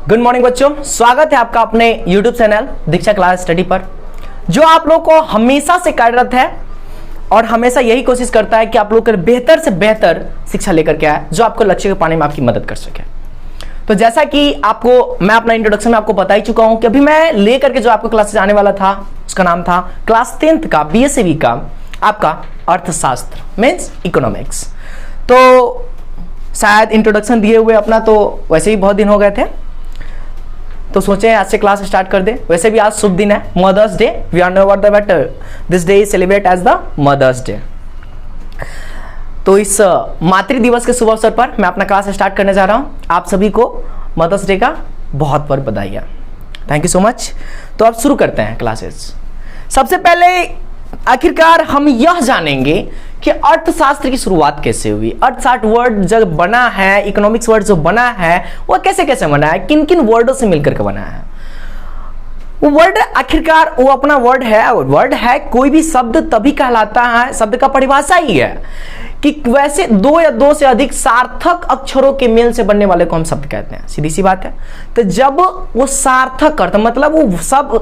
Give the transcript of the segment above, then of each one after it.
Good morning बच्चों, स्वागत है आपका अपने YouTube चैनल दीक्षा क्लास स्टडी पर, जो आप लोग को हमेशा से कार्यरत है और हमेशा यही कोशिश करता है कि आप लोग बेहतर से बेहतर शिक्षा लेकर के आए जो आपको लक्ष्य के पाने में आपकी मदद कर सके। तो जैसा कि आपको मैं अपना इंट्रोडक्शन में आपको बता ही चुका हूं कि अभी मैं लेकर के जो आपको क्लासेस आने वाला था उसका नाम था क्लास 10th का BSc का आपका अर्थशास्त्र मीन्स इकोनॉमिक्स। तो शायद इंट्रोडक्शन दिए हुए अपना तो वैसे ही बहुत दिन हो गए थे, तो सोचे आज से क्लास स्टार्ट कर दे। वैसे भी आज शुभ दिन है, mother's day. We are know the better this day is celebrate as the mother's day. तो इस मातृ दिवस के शुभ अवसर पर मैं अपना क्लास स्टार्ट करने जा रहा हूं। आप सभी को मदर्स डे का बहुत बहुत बधाई। Thank you so much. तो अब शुरू करते हैं क्लासेस। सबसे पहले आखिरकार हम यह जानेंगे कि अर्थशास्त्र की शुरुआत कैसे हुई। अर्थशास्त्र वर्ड जब बना है, इकोनॉमिक्स वर्ड जो बना है वह कैसे कैसे बना है, किन किन वर्डों से मिलकर के बना है। वो वर्ड आखिरकार वो अपना वर्ड है कोई भी शब्द तभी कहलाता है, शब्द का परिभाषा ही है कि वैसे दो या दो से अधिक सार्थक अक्षरों के मेल से बनने वाले को हम शब्द कहते हैं। सीधी सी बात है। तो जब वो सार्थक अर्थ मतलब वो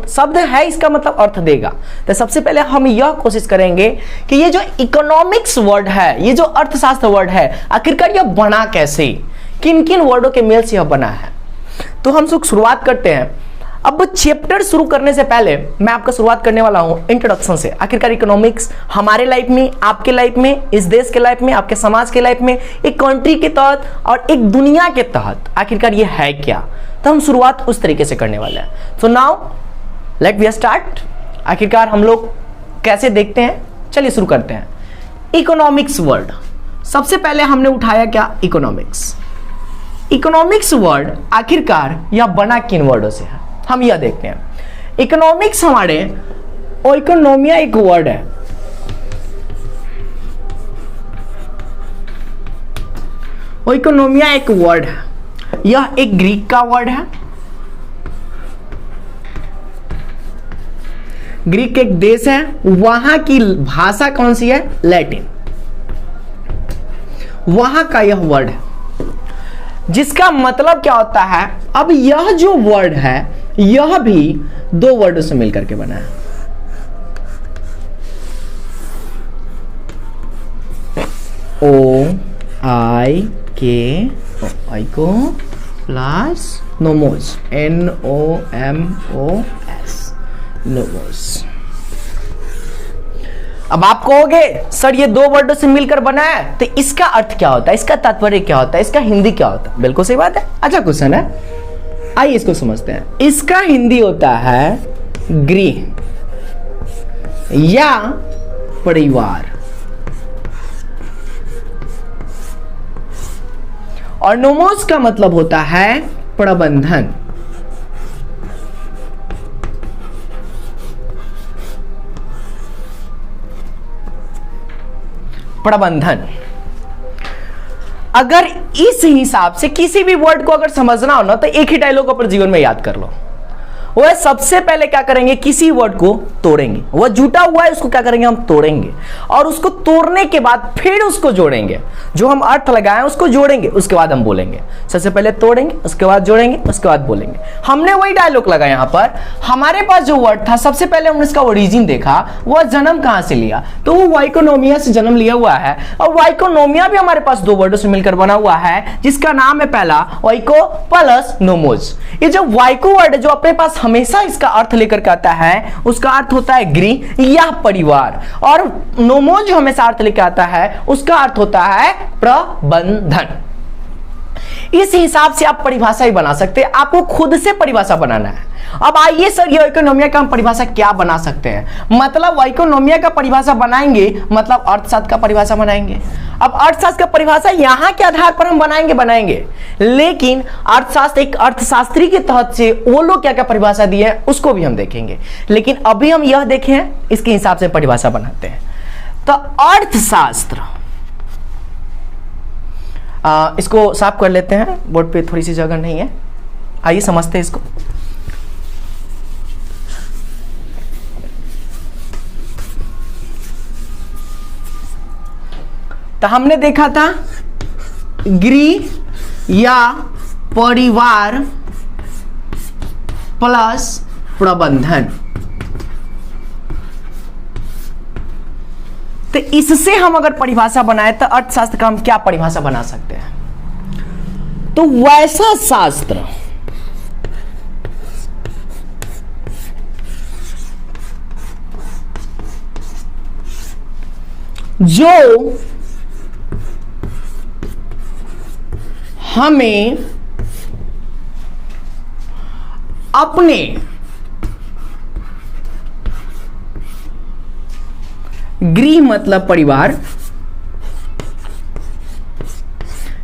शब्द है, इसका मतलब अर्थ देगा। तो सबसे पहले हम यह कोशिश करेंगे कि ये जो इकोनॉमिक्स वर्ड है, ये जो अर्थशास्त्र वर्ड है, आखिरकार यह बना कैसे, किन किन वर्डों के मेल से यह बना है। तो हम शुरुआत करते हैं। अब चैप्टर शुरू करने से पहले मैं आपका शुरुआत करने वाला हूं इंट्रोडक्शन से। आखिरकार इकोनॉमिक्स हमारे लाइफ में, आपके लाइफ में, इस देश के लाइफ में, आपके समाज के लाइफ में, एक कंट्री के तहत और एक दुनिया के तहत आखिरकार ये है क्या। तो हम शुरुआत उस तरीके से करने वाले हैं। So now let we start. आखिरकार हम लोग कैसे देखते हैं, चलिए शुरू करते हैं। इकोनॉमिक्स वर्ड सबसे पहले हमने उठाया क्या, इकोनॉमिक्स। इकोनॉमिक्स वर्ड आखिरकार यह बना किन वर्डों से है हम यह देखते हैं। इकोनॉमिक्स हमारे ओइकोनोमिया एक वर्ड है। ओइकोनोमिया एक वर्ड है, यह एक ग्रीक का वर्ड है। ग्रीक एक देश है, वहां की भाषा कौन सी है, लैटिन। वहां का यह वर्ड है जिसका मतलब क्या होता है। अब यह जो वर्ड है यह भी दो वर्डों से मिलकर के बना है। आइको प्लस नोमोस, NOMOS, नोमोस। अब आप कहोगे सर ये दो वर्डों से मिलकर बना है, तो इसका अर्थ क्या होता है, इसका तात्पर्य क्या होता है, इसका हिंदी क्या होता है। बिल्कुल सही बात है, अच्छा क्वेश्चन है। आइए इसको समझते हैं। इसका हिंदी होता है गृह या परिवार, और नोमोस का मतलब होता है प्रबंधन। प्रबंधन। अगर इस हिसाब से किसी भी वर्ड को अगर समझना हो ना, तो एक ही डायलॉग अपने जीवन में याद कर लो। वह सबसे पहले क्या करेंगे, किसी वर्ड को तोड़ेंगे। वह जुटा हुआ है, उसको क्या करेंगे, हम तोड़ेंगे, और उसको तोड़ने के बाद फिर उसको जोड़ेंगे। जो हम अर्थ लगाए उसको जोड़ेंगे, उसके बाद हम बोलेंगे। सबसे पहले तोड़ेंगे, उसके बाद जोड़ेंगे, उसके बाद बोलेंगे। हमने वही डायलॉग लगाया। यहां पर हमारे पास जो वर्ड था, सबसे पहले हमने इसका ओरिजिन देखा, वह जन्म कहां से लिया, तो वो वाइकोनोमिया से जन्म लिया हुआ है। और वाइकोनोमिया भी हमारे पास दो वर्डों से मिलकर बना हुआ है, जिसका नाम है पहला वाइको प्लस नोमोस। ये जो वाइको वर्ड है जो अपने पास हमेशा इसका अर्थ लेकर के आता है, उसका अर्थ होता है गृह या परिवार, और नोमोस जो हमेशा अर्थ लेकर आता है उसका अर्थ होता है प्रबंधन। इस हिसाब से आप परिभाषा ही बना सकते हैं, आपको खुद से परिभाषा बनाना है। अब आइए सर ये इकोनोमिया का हम परिभाषा क्या बना सकते हैं, मतलब इकोनोमिया का परिभाषा बनाएंगे मतलब अर्थशास्त्र का परिभाषा बनाएंगे। अब अर्थशास्त्र का परिभाषा यहां के आधार पर हम बनाएंगे, लेकिन अर्थशास्त्र एक अर्थशास्त्री के तहत से वो लोग क्या क्या परिभाषा दिए हैं उसको भी हम देखेंगे। लेकिन अभी हम यह देखें, इसके हिसाब से परिभाषा बनाते हैं। तो अर्थशास्त्र, इसको साफ कर लेते हैं, बोर्ड पे थोड़ी सी जगह नहीं है। आइए समझते हैं इसको। तो हमने देखा था गृह या परिवार प्लस प्रबंधन। तो इससे हम अगर परिभाषा बनाए तो अर्थशास्त्र का हम क्या परिभाषा बना सकते हैं? तो वैसा शास्त्र जो हमें अपने गृह मतलब परिवार,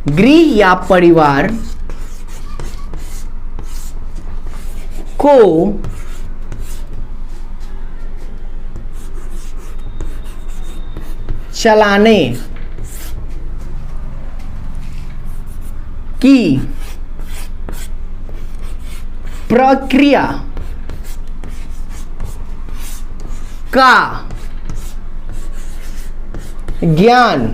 गृह या परिवार को चलाने की प्रक्रिया का ज्ञान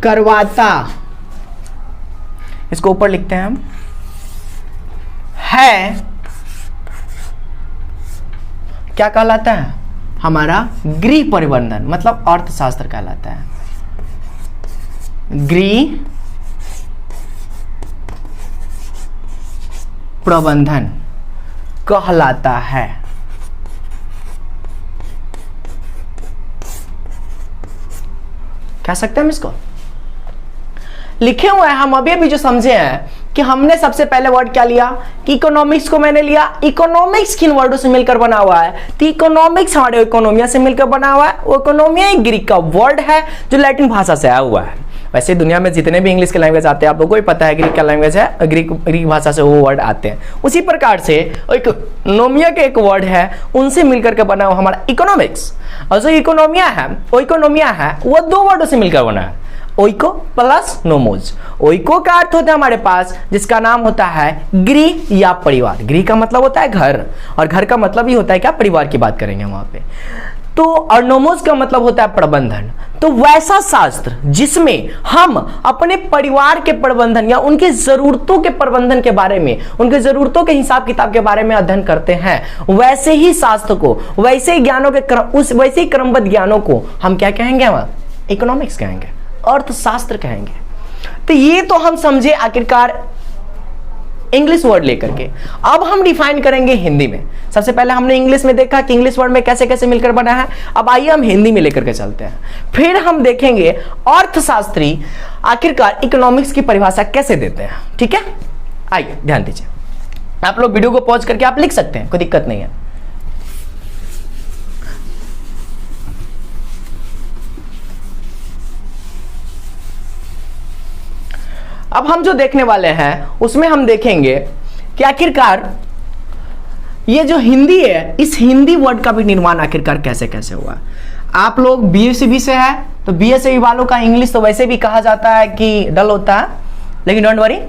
करवाता, इसको ऊपर लिखते हैं हम, है क्या कहलाता है? हमारा गृह प्रबंधन मतलब अर्थशास्त्र कहलाता है। गृह प्रबंधन कहलाता है। कह सकते हैं हम इसको? लिखे हुए हैं हम अभी जो समझे हैं कि हमने सबसे पहले वर्ड क्या लिया कि इकोनॉमिक्स को मैंने लिया। इकोनॉमिक्स किन वर्डों से मिलकर बना हुआ है? तो इकोनॉमिक्स हमारे इकोनोमिया से मिलकर बना हुआ है। इकोनोमिया एक ग्रीक का वर्ड है जो लैटिन भाषा से आया हुआ है। वैसे दुनिया में जितने भी इंग्लिश के लैंग्वेज आते हैं आप लोगों को ही पता है ग्रीक का लैंग्वेज है, ग्रीक भाषा से वो वर्ड आते हैं। उसी प्रकार से इकोनोमिया के एक वर्ड है उनसे मिलकर के बना हुआ हमारा इकोनॉमिक्स। और जो इकोनोमिया है वो दो वर्डों से मिलकर बना है, ओइको प्लस नोमोज। ओइको का अर्थ होता है हमारे पास जिसका नाम होता है गृह या परिवार। गृह का मतलब होता है घर, और घर का मतलब ही होता है क्या? परिवार की बात करेंगे वहां पे। तो और नोमोज का मतलब होता है प्रबंधन। तो वैसा शास्त्र जिसमें हम अपने परिवार के प्रबंधन या उनके जरूरतों के प्रबंधन के बारे में, उनके जरूरतों के हिसाब किताब के बारे में अध्ययन करते हैं, वैसे ही शास्त्र को, वैसे ही ज्ञानों के वैसे ही क्रमबद्ध ज्ञानों को हम क्या कहेंगे? हम इकोनॉमिक्स कहेंगे, अर्थशास्त्र कहेंगे। तो ये तो हम समझे आखिरकार इंग्लिश वर्ड लेकर के। अब हम डिफाइन करेंगे हिंदी में। सबसे पहले हमने इंग्लिश में देखा कि इंग्लिश वर्ड में कैसे कैसे मिलकर बना है। अब आइए हम हिंदी में लेकर के चलते हैं। फिर हम देखेंगे अर्थशास्त्री आखिरकार इकोनॉमिक्स की परिभाषा कैसे देते हैं। ठीक है, आइए ध्यान दीजिए। आप लोग वीडियो को पॉज करके आप लिख सकते हैं, कोई दिक्कत नहीं है। अब हम जो देखने वाले हैं उसमें हम देखेंगे कि आखिरकार ये जो हिंदी है, इस हिंदी वर्ड का भी निर्माण आखिरकार कैसे कैसे हुआ। आप लोग बीएससी से है तो बीएससी वालों का इंग्लिश तो वैसे भी कहा जाता है कि डल होता है, लेकिन डोंट वरी,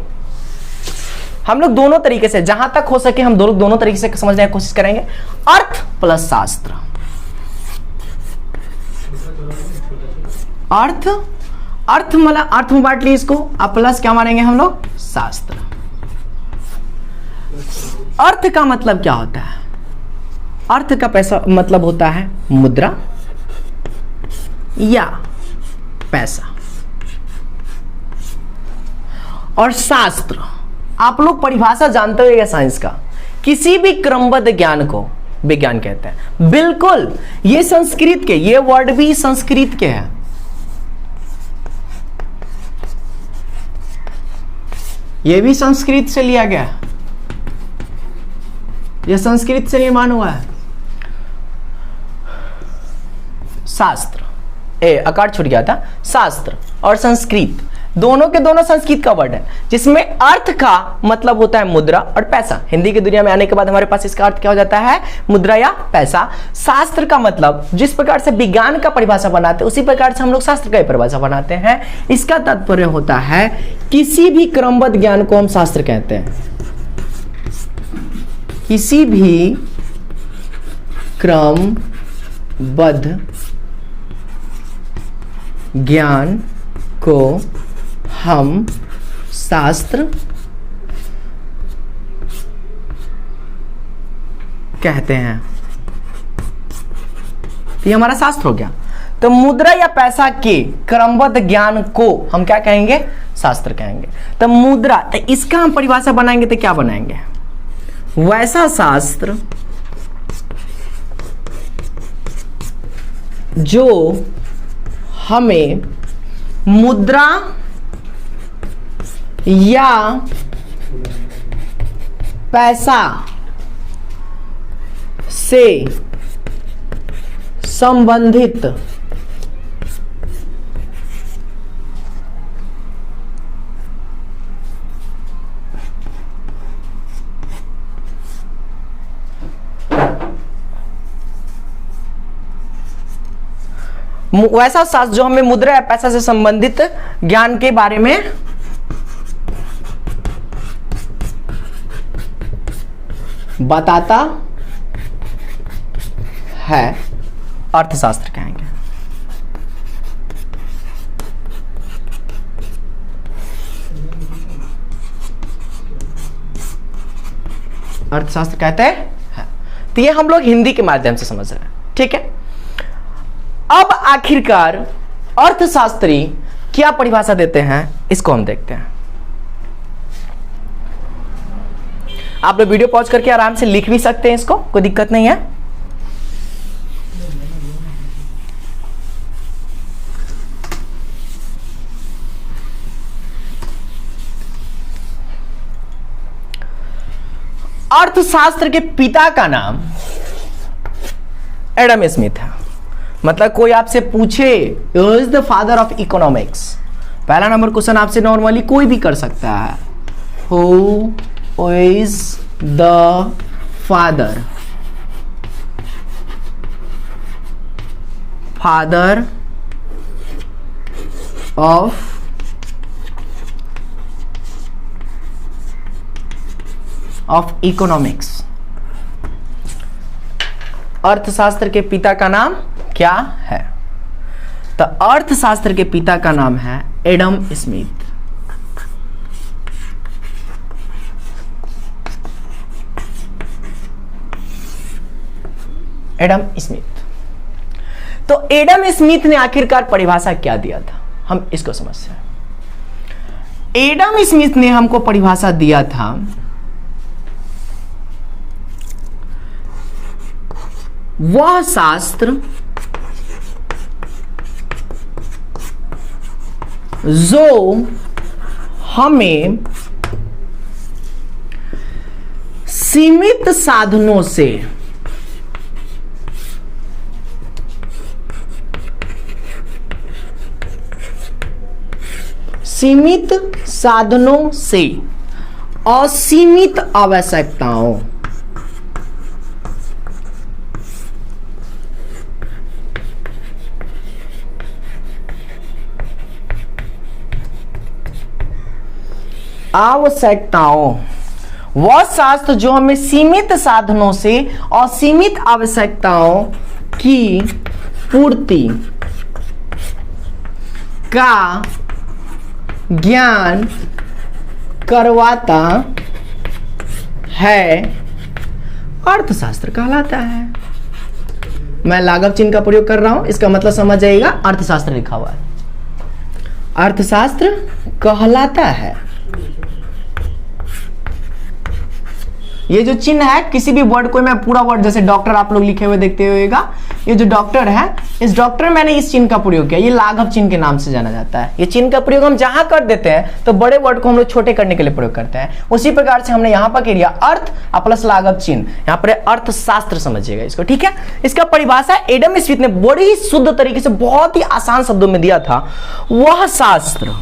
हम लोग दोनों तरीके से जहां तक हो सके हम दोनों तरीके से समझने की कोशिश करेंगे। अर्थ प्लस शास्त्र। अर्थ मतलब अर्थ में बांट ली इसको, अब प्लस क्या मानेंगे हम लोग? शास्त्र। अर्थ का मतलब क्या होता है? अर्थ का पैसा मतलब होता है मुद्रा या पैसा। और शास्त्र आप लोग परिभाषा जानते हो या साइंस का, किसी भी क्रमबद्ध ज्ञान को विज्ञान कहते हैं। बिल्कुल, ये संस्कृत के, ये वर्ड भी संस्कृत के हैं। यह भी संस्कृत से लिया गया, यह संस्कृत से निर्माण हुआ है। शास्त्र अकार छूट गया था। शास्त्र और संस्कृत दोनों के दोनों संस्कृत का वर्ड है, जिसमें अर्थ का मतलब होता है मुद्रा और पैसा। हिंदी की दुनिया में आने के बाद हमारे पास इसका अर्थ क्या हो जाता है? मुद्रा या पैसा। शास्त्र का मतलब जिस प्रकार से विज्ञान का परिभाषा बनाते हैं उसी प्रकार से हम लोग शास्त्र का परिभाषा बनाते हैं। इसका तात्पर्य होता है किसी भी क्रमबद्ध ज्ञान को हम शास्त्र कहते हैं। किसी भी क्रमबद्ध ज्ञान को हम शास्त्र कहते हैं। ये हमारा शास्त्र हो गया। तो मुद्रा या पैसा के क्रमबद्ध ज्ञान को हम क्या कहेंगे? शास्त्र कहेंगे। तो मुद्रा, तो इसका हम परिभाषा बनाएंगे तो क्या बनाएंगे? वैसा शास्त्र जो हमें मुद्रा या पैसा से संबंधित वैसा शास्त्र जो हमें मुद्रा या पैसा से संबंधित ज्ञान के बारे में बताता है, अर्थशास्त्र कहेंगे। अर्थशास्त्र कहते हैं। तो ये हम लोग हिंदी के माध्यम से समझ रहे हैं, ठीक है। अब आखिरकार अर्थशास्त्री क्या परिभाषा देते हैं, इसको हम देखते हैं। आप लोग वीडियो पॉज करके आराम से लिख भी सकते हैं, इसको कोई दिक्कत नहीं है। अर्थशास्त्र के पिता का नाम एडम स्मिथ है। मतलब कोई आपसे पूछे who is the father of economics, पहला नंबर क्वेश्चन आपसे नॉर्मली कोई भी कर सकता है। Who is the father of economics. अर्थशास्त्र के पिता का नाम क्या है? तो अर्थशास्त्र के पिता का नाम है एडम स्मिथ। Adam Smith. तो एडम स्मिथ ने आखिरकार परिभाषा क्या दिया था, हम इसको समझते हैं। एडम स्मिथ ने हमको परिभाषा दिया था वह शास्त्र जो हमें सीमित साधनों से असीमित आवश्यकताओं वह शास्त्र जो हमें सीमित साधनों से असीमित आवश्यकताओं की पूर्ति का ज्ञान करवाता है, अर्थशास्त्र कहलाता है। मैं लाघव चिन्ह का प्रयोग कर रहा हूं, इसका मतलब समझ जाइएगा। अर्थशास्त्र लिखा हुआ है, अर्थशास्त्र कहलाता है। ये जो चिन्ह है, किसी भी वर्ड को मैं पूरा वर्ड, जैसे डॉक्टर आप लोग लिखे हुए देखते होगा, ये जो डॉक्टर है, इस डॉक्टर मैंने इस चिन्ह का प्रयोग किया। ये लाघव चिन्ह के नाम से जाना जाता है। ये चिन्ह का प्रयोग हम जहां कर देते हैं तो बड़े वर्ड को हम लोग छोटे करने के लिए प्रयोग करते हैं। उसी प्रकार से हमने यहां पर किया अर्थ प्लस लाघव चिन्ह, यहां पर अर्थशास्त्र समझिएगा इसको, ठीक है। इसका परिभाषा एडम स्मिथ ने बड़ी ही शुद्ध तरीके से बहुत ही आसान शब्दों में दिया था। वह शास्त्र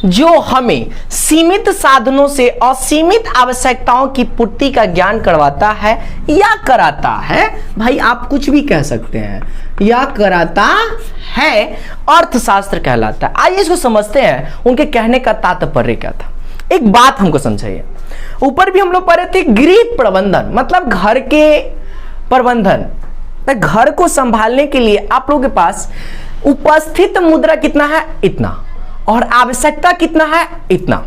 जो हमें सीमित साधनों से असीमित आवश्यकताओं की पूर्ति का ज्ञान करवाता है या कराता है, भाई आप कुछ भी कह सकते हैं, या कराता है, अर्थशास्त्र कहलाता है। आइए इसको समझते हैं, उनके कहने का तात्पर्य क्या था। एक बात हमको समझाइए, ऊपर भी हम लोग पढ़े थे गृह प्रबंधन, मतलब घर के प्रबंधन, घर को संभालने के लिए आप लोगों के पास उपस्थित मुद्रा कितना है, इतना, और आवश्यकता कितना है, इतना।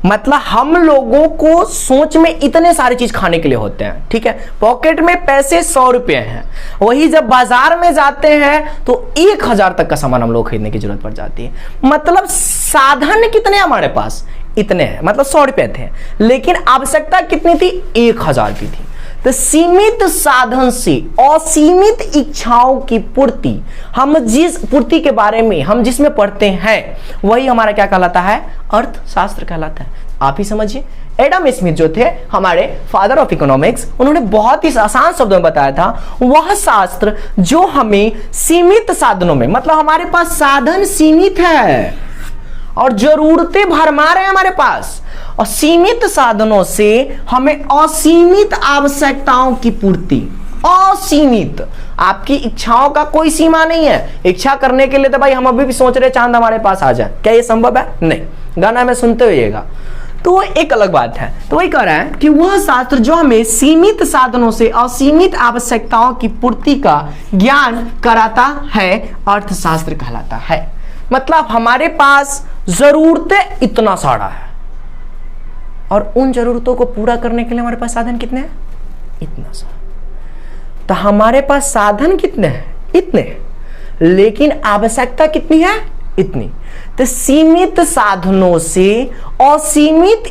मतलब हम लोगों को सोच में इतने सारी चीज खाने के लिए होते हैं, ठीक है। पॉकेट में पैसे 100 रुपए हैं, वही जब बाजार में जाते हैं तो 1000 तक का सामान हम लोग खरीदने की जरूरत पड़ जाती है। मतलब साधन कितने हमारे पास, इतने हैं। मतलब 100 रुपए थे, लेकिन आवश्यकता कितनी थी, 1000 की थी। तो सीमित साधन से असीमित इच्छाओं की पूर्ति, हम जिस पूर्ति के बारे में हम जिसमें पढ़ते हैं वही हमारा क्या कहलाता है, अर्थशास्त्र कहलाता है। आप ही समझिए, एडम स्मिथ जो थे हमारे फादर ऑफ इकोनॉमिक्स, उन्होंने बहुत ही आसान शब्दों में बताया था, वह शास्त्र जो हमें सीमित साधनों में, मतलब हमारे पास साधन सीमित है और जरूरतें भरमार है हमारे पास, और सीमित साधनों से हमें असीमित आवश्यकताओं की पूर्ति, असीमित। आपकी इच्छाओं का कोई सीमा नहीं है। इच्छा करने के लिए तो भाई हम अभी भी सोच रहे चांद हमारे पास आ जाए, क्या ये संभव है? नहीं। गाना में सुनते होइएगा, तो एक अलग बात है। तो वही कह रहा है कि वह शास्त्र जो हमें सीमित साधनों से असीमित आवश्यकताओं की पूर्ति का ज्ञान कराता है, अर्थशास्त्र कहलाता है। मतलब हमारे पास जरूरतें इतना सारा है और उन जरूरतों को पूरा करने के लिए हमारे पास साधन कितने हैं, इतना सारा। तो हमारे पास साधन कितने हैं, इतने, लेकिन आवश्यकता कितनी है, इतनी। तो सीमित साधनों से असीमित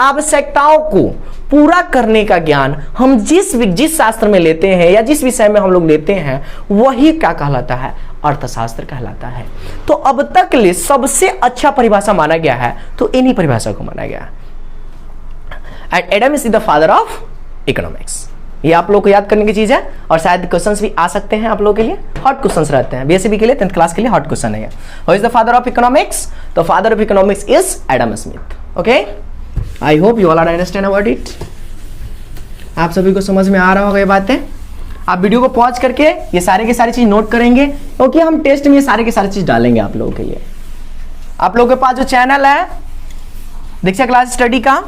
आवश्यकताओं को पूरा करने का ज्ञान हम जिस शास्त्र में लेते हैं या जिस विषय में हम लोग लेते हैं वही क्या कहलाता है, अर्थशास्त्र कहलाता है। तो अब तक ले सबसे अच्छा परिभाषा माना गया है तो इन्हीं परिभाषा को माना गया है। And Adam is the father of economics. ये आप लोग को याद करने की चीज है, और शायद क्वेश्चंस भी आ सकते हैं आप लोगों के लिए, हॉट क्वेश्चंस रहते हैं। बीएससी के लिए 10th क्लास के लिए हॉट क्वेश्चन है। Who is the father of economics? The father of economics is Adam Smith. Okay, I hope you all are understand about it. आप सभी को समझ में आ रहा होगा ये बातें। आप वीडियो को पॉज करके ये सारे की सारी चीज नोट करेंगे, क्योंकि हम टेस्ट में ये सारे की सारी चीज डालेंगे आप लोगों के लिए। आप लोगों के पास जो चैनल है दीक्षा क्लास स्टडी का,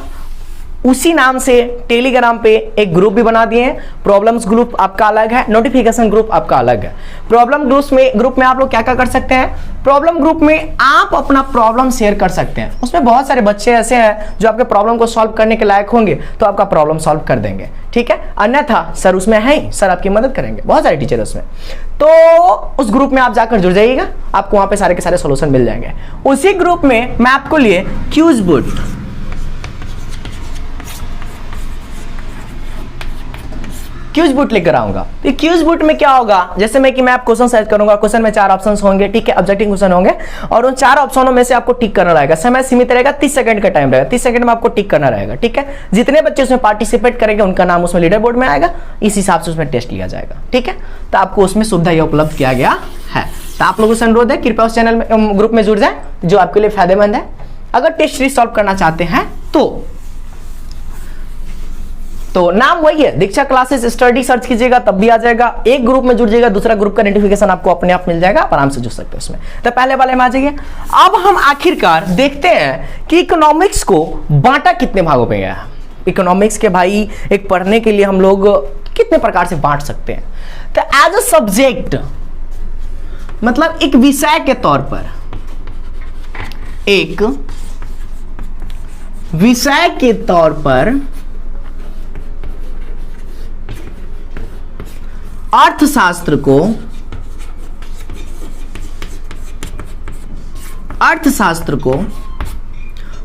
उसी नाम से टेलीग्राम पे एक ग्रुप भी बना दिए हैं। प्रॉब्लम्स ग्रुप आपका अलग है, नोटिफिकेशन ग्रुप आपका अलग है। प्रॉब्लम ग्रुप में आप लोग क्या क्या कर सकते हैं, प्रॉब्लम ग्रुप में आप अपना प्रॉब्लम शेयर कर सकते हैं। उसमें बहुत सारे बच्चे ऐसे हैं जो आपके प्रॉब्लम को सॉल्व करने के लायक होंगे, तो आपका प्रॉब्लम सॉल्व कर देंगे, ठीक है। अन्यथा सर उसमें है ही, सर आपकी मदद करेंगे, बहुत सारे टीचर उसमें। तो उस ग्रुप में आप जाकर जुड़ जाइएगा, आपको वहां पे सारे के सारे सोल्यूशन मिल जाएंगे। उसी ग्रुप में मैं आपको लिए क्यूज बुट लेकर आऊंगा। तो क्यूज बुट में क्या होगा, जैसे मैं आप क्वेश्चन सर्च करूंगा, क्वेश्चन में 4 ऑप्शंस होंगे, ठीक है, ऑब्जेक्टिव क्वेश्चन होंगे, और उन 4 ऑप्शनों में से आपको टिक करना रहेगा। समय सीमित रहेगा, 30 सेकंड का टाइम रहेगा, 30 सेकंड में आपको टिक करना रहेगा, ठीक है। जितने बच्चे उसमें पार्टिसिपेट करेंगे उनका नाम उसमें लीडर बोर्ड में आएगा, इस हिसाब से उसमें टेस्ट लिया जाएगा, ठीक है। तो आपको उसमें सुविधा यह उपलब्ध किया गया है। तो आप लोगों से अनुरोध है कृपया उस चैनल में ग्रुप में जुड़ जाए, जो आपके लिए फायदेमंद है। अगर टेस्ट सीरीज सॉल्व करना चाहते हैं तो नाम वही है, दीक्षा क्लासेस स्टडी सर्च कीजिएगा तब भी आ जाएगा। एक ग्रुप में जुड़ जाएगा, दूसरा ग्रुप का नोटिफिकेशन आपको अपने आप मिल जाएगा, आप आराम से जुड़ सकते हैं उसमें। तो पहले वाले में आ जाइए। अब हम आखिरकार देखते हैं कि इकोनॉमिक्स को बांटा कितने भागों में गया है। इकोनॉमिक्स के भाई एक पढ़ने के लिए हम लोग कितने प्रकार से बांट सकते हैं। तो एज अ सब्जेक्ट, मतलब एक विषय के तौर पर, एक विषय के तौर पर अर्थशास्त्र को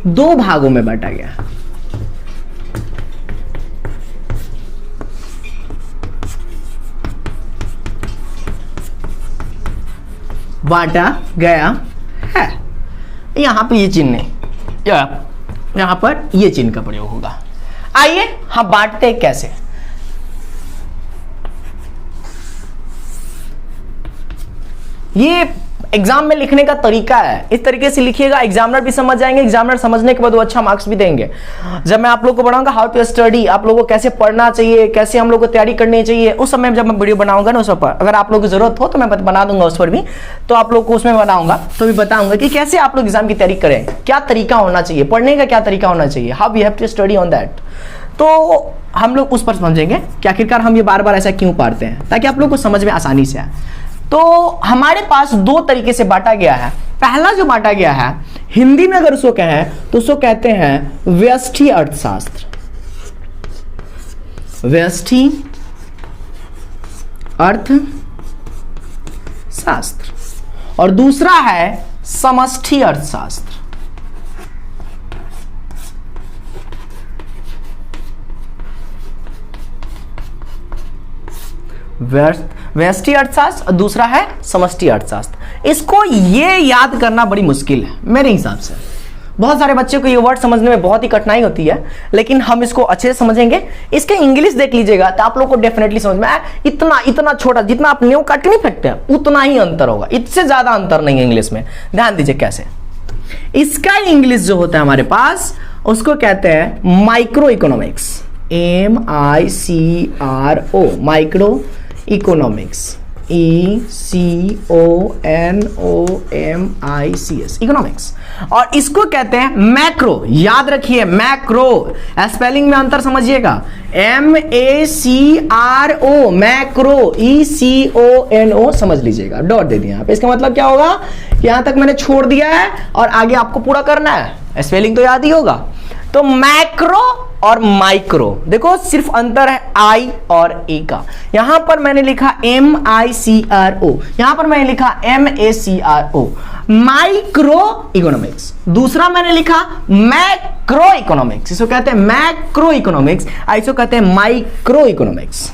2 भागों में बांटा गया। बांटा गया है। यहां पे ये चिन्ह नहीं, यहां पर ये चिन्ह का प्रयोग होगा। आइए हम बांटते हैं कैसे। ये एग्जाम में लिखने का तरीका है, इस तरीके से लिखिएगा, एग्जामिनर भी समझ जाएंगे। एग्जामिनर समझने के बाद वो अच्छा मार्क्स भी देंगे। जब मैं आप लोगों को बनाऊंगा हाउ टू स्टडी, आप लोगों को कैसे पढ़ना चाहिए, कैसे हम लोग को तैयारी करनी चाहिए, उस समय जब मैं वीडियो बनाऊंगा ना उस पर, अगर आप लोगों की जरूरत हो तो मैं बना दूंगा उस पर भी। तो आप लोग को उसमें बनाऊंगा तो भी बताऊंगा कि कैसे आप लोग एग्जाम की तैयारी करें, क्या तरीका होना चाहिए, पढ़ने का क्या तरीका होना चाहिए, how we have to study on that. तो हम लोग उस पर समझेंगे कि आखिरकार हम ये बार बार ऐसा क्यों पढ़ते हैं, ताकि आप लोग को समझ में आसानी से आए। तो हमारे पास दो तरीके से बांटा गया है। पहला जो बांटा गया है, हिंदी में अगर उसको कहें तो उसको कहते हैं व्यष्टि अर्थशास्त्र, व्यष्टि अर्थशास्त्र, और दूसरा है समष्टि अर्थशास्त्र। व्यष्टि अर्थशास्त्र और दूसरा है समष्टि अर्थशास्त्र। इसको ये याद करना बड़ी मुश्किल है मेरे हिसाब से। बहुत सारे बच्चों को ये वर्ड समझने में बहुत ही कठिनाई होती है, लेकिन हम इसको अच्छे से समझेंगे। इसके इंग्लिश देख लीजिएगा तो आप लोग को डेफिनेटली समझ में आए। इतना छोटा, जितना आप न्यू काट नहीं फेंकते हैं उतना ही अंतर होगा, इससे ज्यादा अंतर नहीं है इंग्लिश में। ध्यान दीजिए कैसे। इसका इंग्लिश जो होता है हमारे पास, उसको कहते हैं micro economics, MICRO, micro economics, ECONOMICS, economics. और इसको कहते हैं मैक्रो। याद रखिए मैक्रो, स्पेलिंग में अंतर समझिएगा, MACRO, मैक्रो, ECONO समझ लीजिएगा, डॉट दे दिया यहाँ पे। इसका मतलब क्या होगा, यहां तक मैंने छोड़ दिया है और आगे आपको पूरा करना है। स्पेलिंग तो याद ही होगा। तो मैक्रो और माइक्रो, देखो सिर्फ अंतर है आई और ए का। यहां पर मैंने लिखा MICRO, यहां पर मैंने लिखा MACRO, माइक्रो इकोनॉमिक्स। दूसरा मैंने लिखा मैक्रो इकोनॉमिक्स, इसको कहते हैं मैक्रो इकोनॉमिक्स, इसको कहते हैं माइक्रो इकोनॉमिक्स।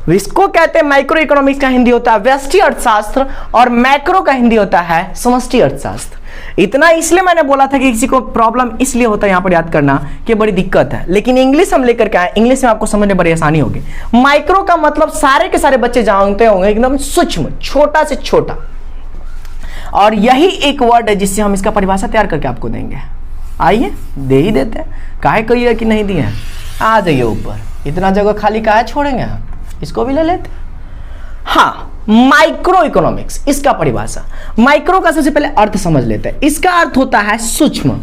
इसको कहते हैं माइक्रो इकोनॉमिक्स का हिंदी होता है व्यष्टि अर्थशास्त्र और मैक्रो का हिंदी होता है समष्टि अर्थशास्त्र। इतना इसलिए मैंने बोला था कि किसी को प्रॉब्लम इसलिए होता है यहां पर याद करना कि बड़ी दिक्कत है, लेकिन इंग्लिश हम लेकर के आए, इंग्लिश में आपको समझने में बड़ी आसानी होगी। माइक्रो का मतलब सारे के सारे बच्चे जानते होंगे, एकदम सूक्ष्म, छोटा से छोटा। और यही एक वर्ड है जिससे हम इसका परिभाषा तैयार करके आपको देंगे। आइए दे ही देते हैं, काहे कहिए कि नहीं दिए हैं। आ जाइए ऊपर, इतना जगह खाली काहे छोड़ेंगे हम, इसको भी ले लेते। हाँ, माइक्रो इकोनॉमिक्स, इसका परिभाषा। माइक्रो का सबसे पहले अर्थ समझ लेते हैं। इसका अर्थ होता है सूक्ष्म,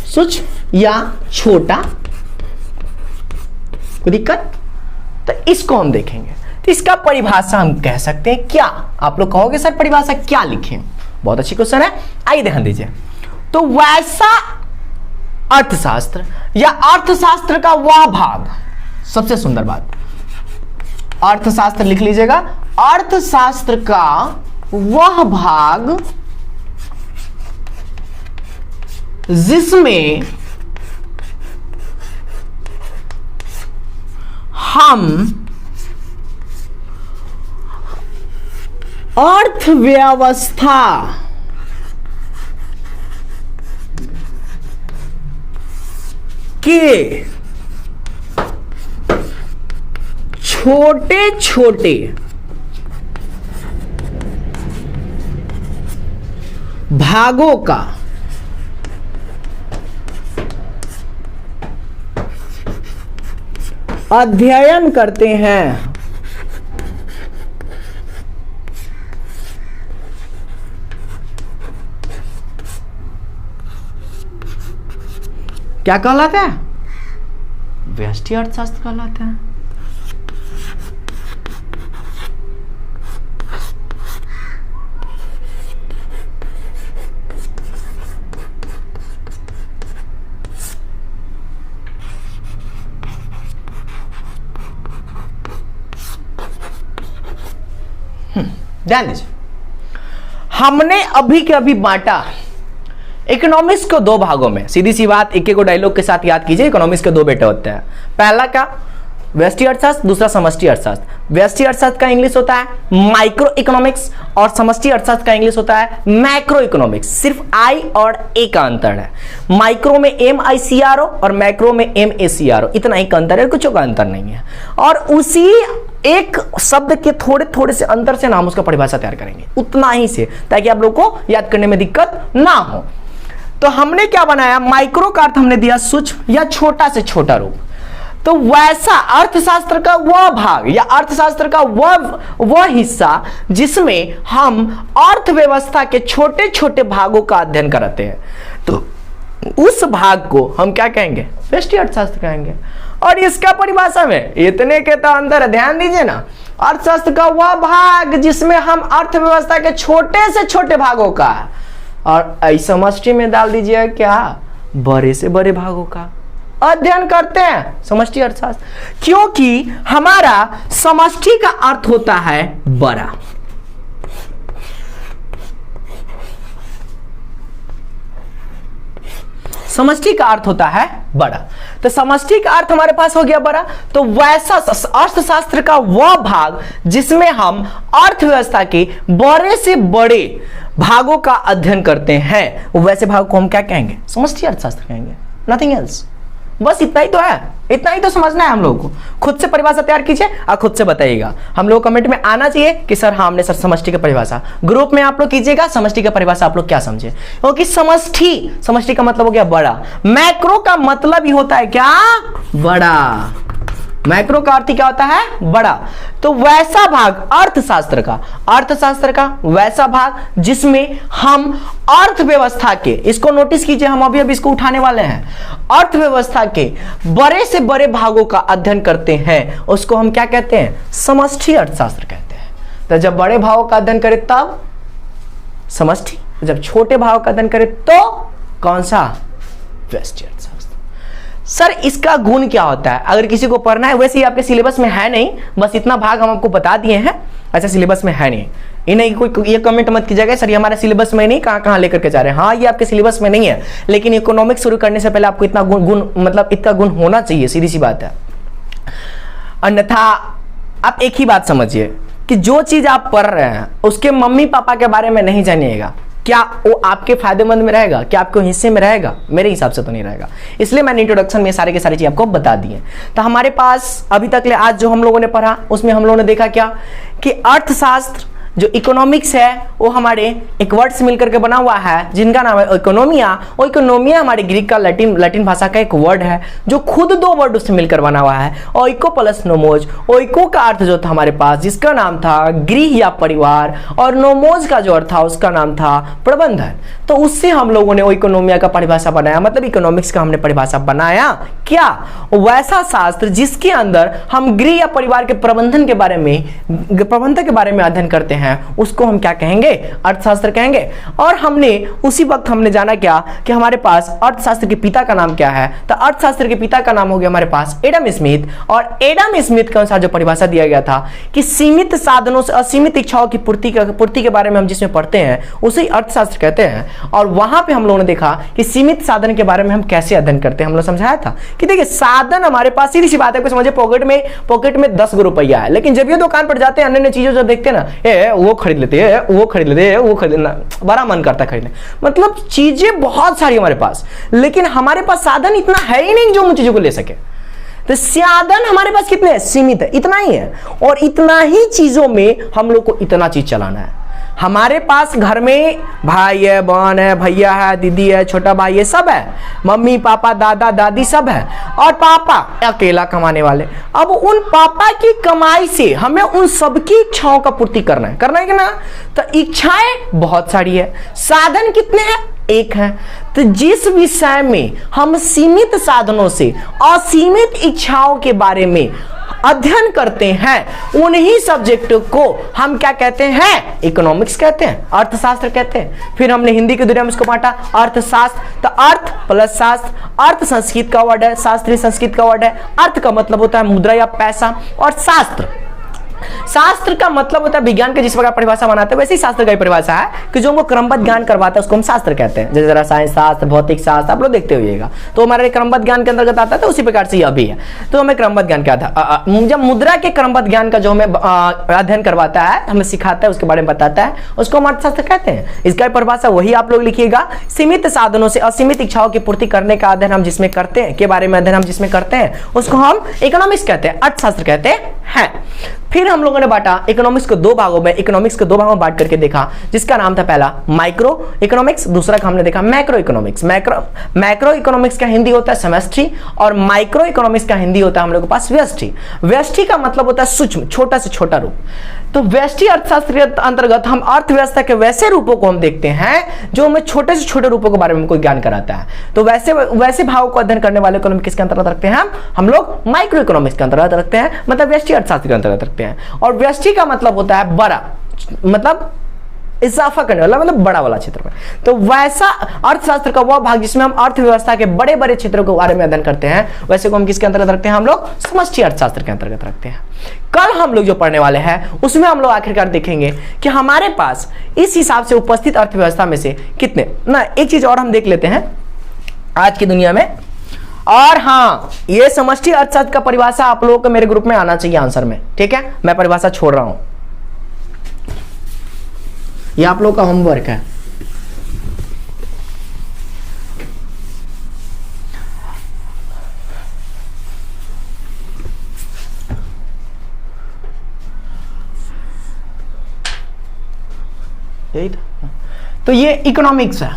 सूक्ष्म या छोटा। कोई दिक्कत? तो इसको हम देखेंगे। तो इसका परिभाषा हम कह सकते हैं क्या? आप लोग कहोगे सर परिभाषा क्या लिखें? बहुत अच्छी क्वेश्चन है, आइए ध्यान दीजिए। तो वैसा अर्थशास्त्र या अर्थशास्त्र का वह भाग, सबसे सुंदर बात, अर्थशास्त्र लिख लीजिएगा, अर्थशास्त्र का वह भाग जिसमें हम अर्थव्यवस्था के छोटे छोटे भागों का अध्ययन करते हैं। क्या कहलाता है? व्यष्टि अर्थशास्त्र कहलाता है। ध्यान दीजिए, हमने अभी के अभी बांटा इकोनॉमिक्स को दो भागों में। सीधी सी बात, एक एक डायलॉग के साथ याद कीजिए। इकोनॉमिक्स के दो बेटे होते हैं, पहला का व्यष्टि अर्थशास्त्र, दूसरा समष्टि अर्थशास्त्र। व्यष्टि अर्थशास्त्र का इंग्लिश होता है माइक्रो इकोनॉमिक्स और समष्टि अर्थशास्त्र का इंग्लिश होता है मैक्रो इकोनॉमिक्स। सिर्फ आई और ए का अंतर है। माइक्रो में MICRO और मैक्रो में MACRO, इतना ही का अंतर है, कुछ का अंतर नहीं है। और उसी एक शब्द के थोड़े थोड़े से अंतर से नाम उसका परिभाषा तैयार करेंगे, उतना ही से, ताकि आप लोग को याद करने में दिक्कत ना हो। तो हमने क्या बनाया, माइक्रो का अर्थ हमने दिया सूक्ष्म या छोटा से छोटा रूप। तो वैसा अर्थशास्त्र का वह भाग या अर्थशास्त्र का वह हिस्सा जिसमें हम अर्थव्यवस्था के छोटे छोटे भागों का अध्ययन कराते हैं, तो उस भाग को हम क्या कहेंगे? व्यष्टि अर्थशास्त्र कहेंगे। और इसका परिभाषा में इतने के तो अंदर ध्यान दीजिए ना, अर्थशास्त्र का वह भाग जिसमें हम अर्थव्यवस्था के छोटे से छोटे भागों का और समष्टि में डाल दीजिए क्या, बड़े से बड़े भागों का अध्ययन करते हैं, समष्टि अर्थशास्त्र। क्योंकि हमारा समष्टि का अर्थ होता है बड़ा, समष्टि का अर्थ होता है बड़ा, तो समष्टि का अर्थ हमारे पास हो गया बड़ा। तो वैसा अर्थशास्त्र का वह भाग जिसमें हम अर्थव्यवस्था के बड़े से बड़े भागों का अध्ययन करते हैं, वैसे भाग को हम क्या कहेंगे, समष्टि अर्थशास्त्र कहेंगे, नथिंग एल्स। बस इतना ही तो है, इतना ही तो समझना है हम लोगों को। खुद से परिभाषा तैयार कीजिए और खुद से बताइएगा। हम लोग कमेंट में आना चाहिए कि सर हाँ हमने सर समष्टि की परिभाषा, ग्रुप में आप लोग कीजिएगा समष्टि की परिभाषा आप लोग क्या समझे, क्योंकि समष्टि का मतलब हो गया बड़ा, मैक्रो का मतलब ही होता है क्या, बड़ा। मैक्रो का अर्थ क्या होता है, बड़ा। तो वैसा भाग अर्थशास्त्र का वैसा भाग जिसमें हम अर्थव्यवस्था के, इसको नोटिस कीजिए, हम अभी इसको उठाने वाले हैं, अर्थव्यवस्था के बड़े से बड़े भागों का अध्ययन करते हैं, उसको हम क्या कहते हैं, समष्टि अर्थशास्त्र कहते हैं। तो जब बड़े भागों का अध्ययन करें तब समष्टि, जब छोटे भागों का अध्ययन करें तो कौन सा, व्यष्टि अर्थशास्त्र। सर इसका गुण क्या होता है, अगर किसी को पढ़ना है, वैसे ही आपके सिलेबस में है नहीं, बस इतना भाग हम आपको बता दिए हैं, अच्छा सिलेबस में है नहीं, इन्हें कोई ये कमेंट मत कीजिएगा सर ये हमारे सिलेबस में नहीं, कहां लेकर के जा रहे हैं। हाँ ये आपके सिलेबस में नहीं है, लेकिन इकोनॉमिक्स शुरू करने से पहले आपको इतना गुण मतलब इतना गुण होना चाहिए, सीधी सी बात है। अन्यथा आप एक ही बात समझिए कि जो चीज आप पढ़ रहे हैं उसके मम्मी पापा के बारे में नहीं जानिएगा, क्या वो आपके फायदेमंद में रहेगा, क्या आपके हिस्से में रहेगा, मेरे हिसाब से तो नहीं रहेगा। इसलिए मैंने इंट्रोडक्शन में सारे के सारी चीज आपको बता दी है। तो हमारे पास अभी तक ले आज जो हम लोगों ने पढ़ा उसमें हम लोगों ने देखा क्या कि अर्थशास्त्र जो इकोनॉमिक्स है वो हमारे एक वर्ड से मिलकर के बना हुआ है जिनका नाम है इकोनोमिया। और इकोनोमिया हमारे ग्रीक का लैटिन भाषा का एक वर्ड है जो खुद दो वर्ड उससे मिलकर बना हुआ है, ओइको प्लस नोमोज। ओइको का अर्थ जो था हमारे पास जिसका नाम था गृह या परिवार, और नोमोज का जो अर्थ था उसका नाम था प्रबंधन। तो उससे हम लोगों ने इकोनोमिया का परिभाषा बनाया, मतलब इकोनॉमिक्स का हमने परिभाषा बनाया क्या, वैसा शास्त्र जिसके अंदर हम गृह या परिवार के प्रबंधन के बारे में अध्ययन करते हैं, उसको हम क्या कहेंगे, अर्थशास्त्र कहेंगे। और हमने उसी वक्त हमने जाना क्या कि हमारे पास अर्थशास्त्र के पिता का नाम क्या है, तो अर्थशास्त्र के पिता का नाम हो गया हमारे पास एडम स्मिथ। और एडम स्मिथ के अनुसार जो परिभाषा दिया गया था कि सीमित साधनों से असीमित इच्छाओं की पूर्ति के बारे में हम जिसमें पढ़ते हैं उसे अर्थशास्त्र कहते हैं। और वहां पे हम लोगों ने देखा कि सीमित साधन के बारे में हम कैसे अध्ययन करते हैं, हम लोग समझाया था कि देखिए साधन हमारे पास सीधी सी बात है, समझे पॉकेट में 10 रुपया है, लेकिन जब ये दुकान पर जाते हैं अन्य चीजों जो देखते हैं ना, वो खरीद लेते हैं, वो खरीद लेते हैं, वो खरीदना बड़ा मन करता है खरीदने, मतलब चीजें बहुत सारी हमारे पास, लेकिन हमारे पास साधन इतना है ही नहीं जो उन चीजों को ले सके। तो साधन हमारे पास कितने हैं, सीमित है, इतना ही है। और इतना ही चीजों में हम लोग को इतना चीज चलाना है। हमारे पास घर में भाई है, बहन है, भैया है, दीदी है, छोटा भाई है, सब है, मम्मी पापा दादा दादी सब है, और पापा अकेला कमाने वाले। अब उन पापा की कमाई से हमें उन सबकी इच्छाओं का पूर्ति करना है कि ना। तो इच्छाएं बहुत सारी है, साधन कितने हैं, एक है। तो जिस विषय में हम सीमित साधनों से असीमित इच्छाओं के बारे में अध्ययन करते हैं उन्हीं सब्जेक्ट को हम क्या कहते हैं, इकोनॉमिक्स कहते हैं, अर्थशास्त्र कहते हैं। फिर हमने हिंदी की दुनिया में इसको बांटा अर्थशास्त्र, तो अर्थ प्लस शास्त्र, अर्थ संस्कृत का वर्ड है, शास्त्रीय संस्कृत का वर्ड है। अर्थ का मतलब होता है मुद्रा या पैसा, और शास्त्र का मतलब होता है विज्ञान के जिस प्रकार परिभाषा बनाते हैं वैसे ही शास्त्र का परिभाषा है कि जो हमको क्रमबद्ध ज्ञान करवाता है उसको हम शास्त्र कहते हैं। जैसे रसायन शास्त्र, भौतिक शास्त्र आप लोग देखते होइएगा, तो हमारे क्रमबद्ध ज्ञान के अंतर्गत आता है, तो उसी प्रकार से यह भी है। तो हमें क्रमबद्ध ज्ञान क्या था, जब मुद्रा के क्रमबद्ध ज्ञान का जो हमें अध्ययन करवाता है, हमें सिखाता है, उसके बारे में बताता है, उसको हम अर्थशास्त्र कहते हैं। इसका परिभाषा वही आप लोग लिखिएगा, सीमित साधनों से असीमित इच्छाओं की पूर्ति करने का अध्ययन हम जिसमें करते हैं, के बारे में अध्ययन हम जिसमें करते हैं उसको हम इकोनॉमिक्स कहते हैं, अर्थशास्त्र कहते हैं। फिर हम लोगों ने बांटा इकोनॉमिक्स को दो भागों में बांट करके देखा, जिसका नाम था पहला माइक्रो इकोनॉमिक्स, दूसरा का हमने देखा मैक्रो इकोनॉमिक्स। मैक्रो इकोनॉमिक्स का हिंदी होता है समष्टि, और माइक्रो इकोनॉमिक्स का हिंदी होता है हम लोग के पास व्यष्टि। व्यष्टि का मतलब होता है सूक्ष्म, छोटा से छोटा रूप। तो व्यष्टि अर्थशास्त्र के अंतर्गत हम अर्थव्यवस्था के वैसे रूपों को हम देखते हैं जो हमें छोटे से छोटे रूपों के बारे में कोई ज्ञान कराता है। तो वैसे भावों को अध्ययन करने वाले को हम किसके अंतर्गत रखते हैं? हम लोग माइक्रो इकोनॉमिक्स के अंतर्गत रखते हैं, मतलब व्यष्टि अर्थशास्त्र के अंतर्गत रखते हैं। और व्यष्टि का मतलब होता है बड़ा, मतलब इजाफा करने वाला, मतलब बड़ा वाला क्षेत्र में। तो वैसा अर्थशास्त्र का वह भाग जिसमें हम अर्थव्यवस्था के बड़े बड़े क्षेत्रों के बारे में अध्ययन करते हैं, वैसे को हम किसके अंतर्गत रखते हैं? हम लोग समष्टि अर्थशास्त्र के अंतर्गत रखते हैं। कल हम लोग जो पढ़ने वाले हैं उसमें हम लोग आखिरकार देखेंगे कि हमारे पास इस हिसाब से उपस्थित अर्थव्यवस्था में से कितने ना, एक चीज और हम देख लेते हैं आज की दुनिया में। और हाँ, ये समष्टि अर्थशास्त्र का परिभाषा आप लोगों को मेरे ग्रुप में आना चाहिए आंसर में, ठीक है? मैं परिभाषा छोड़ रहा हूं, ये आप लोग का होमवर्क है। यही था। तो ये इकोनॉमिक्स है,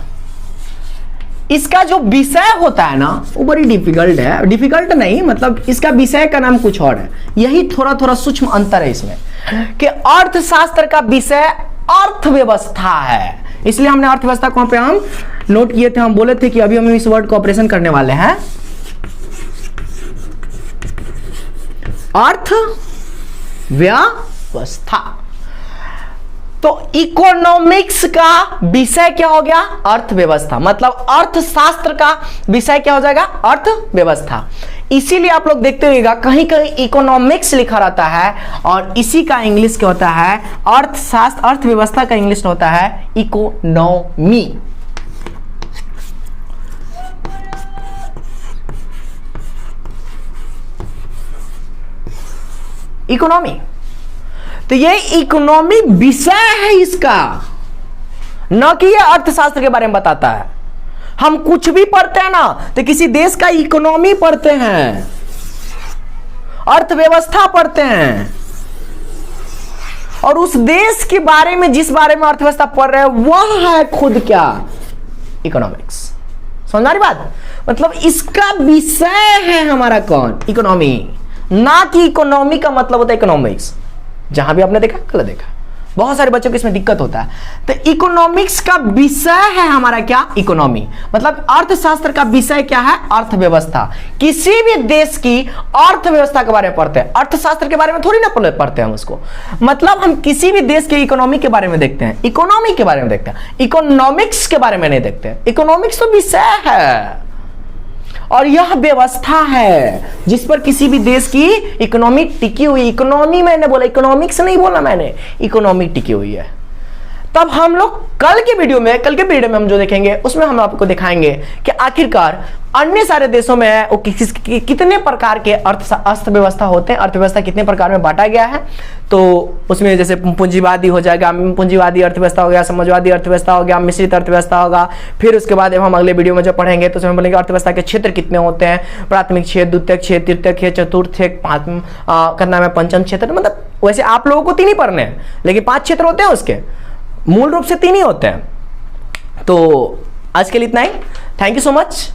इसका जो विषय होता है ना वो बड़ी डिफिकल्ट है। डिफिकल्ट नहीं, मतलब इसका विषय का नाम कुछ और है। यही थोड़ा थोड़ा सूक्ष्म अंतर है इसमें कि अर्थशास्त्र का विषय अर्थव्यवस्था है, इसलिए हमने अर्थव्यवस्था को पे हम नोट किए थे। हम बोले थे कि अभी हम इस वर्ड को ऑपरेशन करने वाले हैं, अर्थव्यवस्था। तो इकोनॉमिक्स का विषय क्या हो गया? अर्थव्यवस्था। मतलब अर्थशास्त्र का विषय क्या हो जाएगा? अर्थव्यवस्था। इसीलिए आप लोग देखते होइएगा कहीं कहीं इकोनॉमिक्स लिखा रहता है और इसी का इंग्लिश क्या होता है? अर्थशास्त्र, अर्थव्यवस्था का इंग्लिश होता है इकोनॉमी। इकोनॉमी, तो ये इकोनॉमी विषय है इसका, न कि ये अर्थशास्त्र के बारे में बताता है। हम कुछ भी पढ़ते हैं ना तो किसी देश का इकोनॉमी पढ़ते हैं, अर्थव्यवस्था पढ़ते हैं, और उस देश के बारे में जिस बारे में अर्थव्यवस्था पढ़ रहे हैं वह है खुद क्या? इकोनॉमिक्स। समझ आ रही बात? मतलब इसका विषय है हमारा कौन? इकोनॉमी, ना कि इकोनॉमी का मतलब होता है इकोनॉमिक्स। जहां भी आपने देखा, कल देखा, बहुत सारे बच्चों को इसमें दिक्कत होता है। तो इकोनॉमिक्स का विषय है हमारा क्या? इकोनॉमी। मतलब अर्थशास्त्र का विषय क्या है? अर्थव्यवस्था। किसी भी देश की अर्थव्यवस्था के बारे में पढ़ते हैं, अर्थशास्त्र के बारे में थोड़ी ना पढ़ते हैं हम उसको। मतलब हम किसी भी देश के इकोनॉमी के बारे में देखते हैं, इकोनॉमी के बारे में देखते हैं, इकोनॉमिक्स के बारे में नहीं देखते हैं। इकोनॉमिक्स तो विषय है और यह व्यवस्था है जिस पर किसी भी देश की इकोनॉमी टिकी हुई। इकोनॉमी मैंने बोला, इकोनॉमिक्स नहीं बोला मैंने, इकोनॉमी टिकी हुई है। तब हम लोग कल के वीडियो में हम जो देखेंगे उसमें हम आपको दिखाएंगे कि आखिरकार अन्य सारे देशों में वो कितने प्रकार के अर्थव्यवस्था होते हैं, अर्थव्यवस्था कितने प्रकार में बांटा गया है। तो उसमें जैसे पूंजीवादी हो जाएगा, पूंजीवादी अर्थव्यवस्था हो गया, समाजवादी अर्थव्यवस्था हो गया, मिश्रित अर्थव्यवस्था होगा। फिर उसके बाद हम अगले वीडियो में जो पढ़ेंगे तो उसमें बोलेंगे अर्थव्यवस्था के क्षेत्र कितने होते हैं, प्राथमिक क्षेत्र, द्वितीयक क्षेत्र, तृतीयक क्षेत्र, चतुर्थ क्षेत्र, करना में पंचम क्षेत्र। मतलब वैसे आप लोगों को 3 ही पढ़ने हैं, लेकिन 5 क्षेत्र होते हैं, उसके मूल रूप से 3 ही होते हैं। तो आज के लिए इतना ही। थैंक यू सो मच,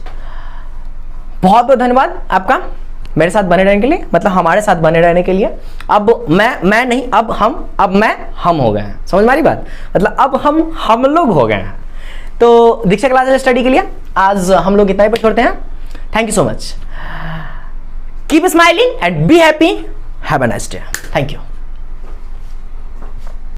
बहुत बहुत धन्यवाद आपका मेरे साथ बने रहने के लिए, मतलब हमारे साथ बने रहने के लिए। अब मैं नहीं, अब हम हो गए हैं। समझ में आ रही बात? मतलब अब हम लोग हो गए हैं। तो दीक्षा क्लासेस स्टडी के लिए आज हम लोग इतना ही पर छोड़ते हैं। Thank you so much, keep smiling and be happy, have a nice day. Thank you.